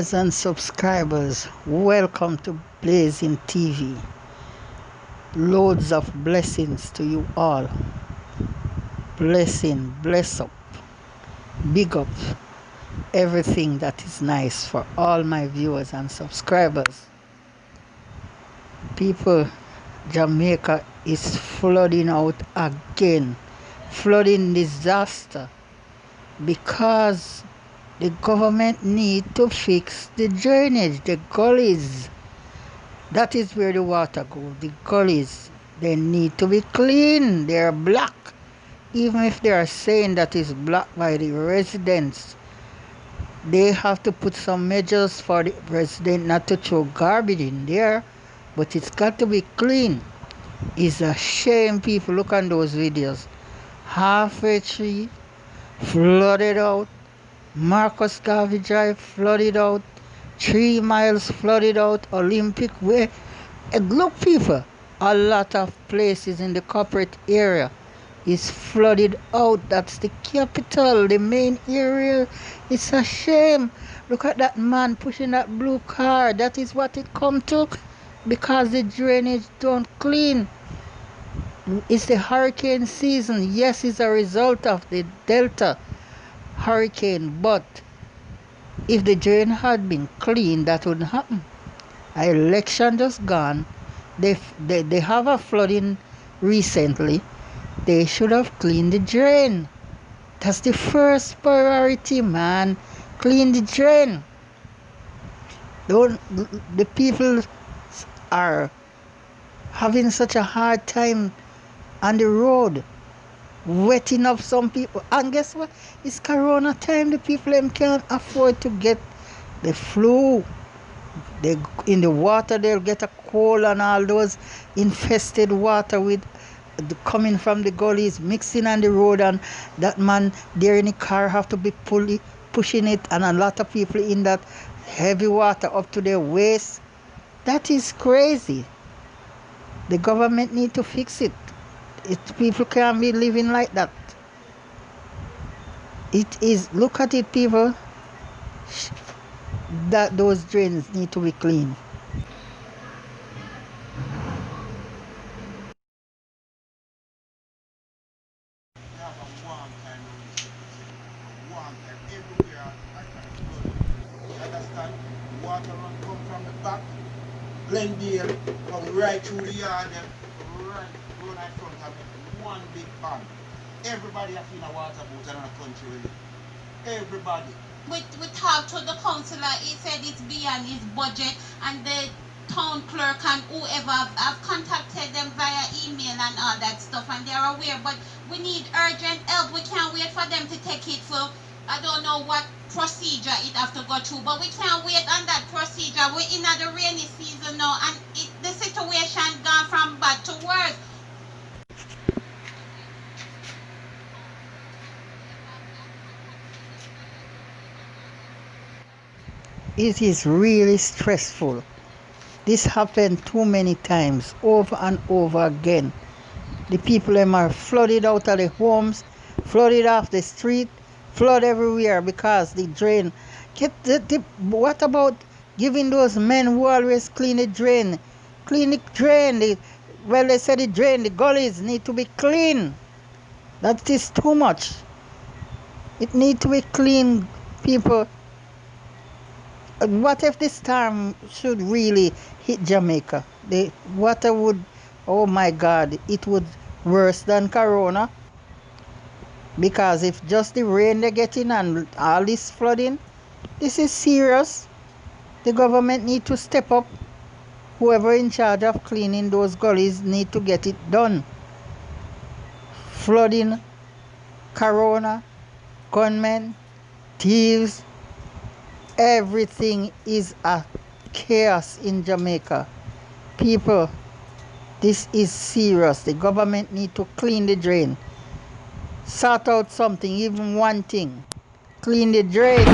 viewers and subscribers, welcome to Blazing TV. Loads of blessings to you all. Bless up, big up everything that is nice for all my viewers and subscribers. People, Jamaica is flooding out again. Flooding disaster because the government need to fix the drainage, the gullies. That is where the water goes. The gullies, they need to be clean. They are black. Even if they are saying that it's black by the residents, they have to put some measures for the resident not to throw garbage in there. But it's got to be clean. It's a shame, people. Look on those videos. Halfway tree flooded out. Marcus Garvey Drive flooded out. 3 miles flooded out. Olympic Way. And look, people, a lot of places in the corporate area is flooded out. That's the capital, the main area. It's a shame. Look at that man pushing that blue car. That is what it come to because the drainage don't clean. It's the hurricane season. Yes, it's a result of the Delta hurricane, but if the drain had been clean, that wouldn't happen. Our election just gone. They have a flooding recently. They should have cleaned the drain. That's the first priority, man. Clean the drain. The people are having such a hard time on the road, wetting up some people. And guess what? It's corona time. The people can't afford to get the flu. They in the water, they'll get a cold, and all those infested water with coming from the gullies mixing on the road, and that man there in the car have to be pushing it, and a lot of people in that heavy water up to their waist. That is crazy. The government need to fix it. People can't be living like that. It is, look at it, people, that those drains need to be clean. Water run come from the back, Glendale, come right through the yard and right in front of me. One big pond. Everybody has seen a water boat in a country. Everybody. We talked to the councillor. He said it's beyond his budget, and the town clerk and whoever have contacted them via email and all that stuff, and they're aware. But we need urgent help. We can't wait for them to take it for, I don't know what procedure it have to go through, but we can't wait on that procedure. We're in the rainy season now, and the situation gone from bad to worse. It is really stressful. This happened too many times, over and over again. The people are flooded out of their homes, flooded off the street, flood everywhere because the drain. What about giving those men who always clean the drain? Clean the drain. They said the drain, the gullies need to be clean. That is too much. It needs to be clean, people. What if this storm should really hit Jamaica? The water would, oh my God, it would worse than corona. Because if just the rain they're getting and all this flooding, this is serious. The government need to step up. Whoever in charge of cleaning those gullies need to get it done. Flooding, corona, gunmen, thieves, everything is a chaos in Jamaica. People, this is serious. The government need to clean the drain. Sort out something, even one thing. Clean the drain.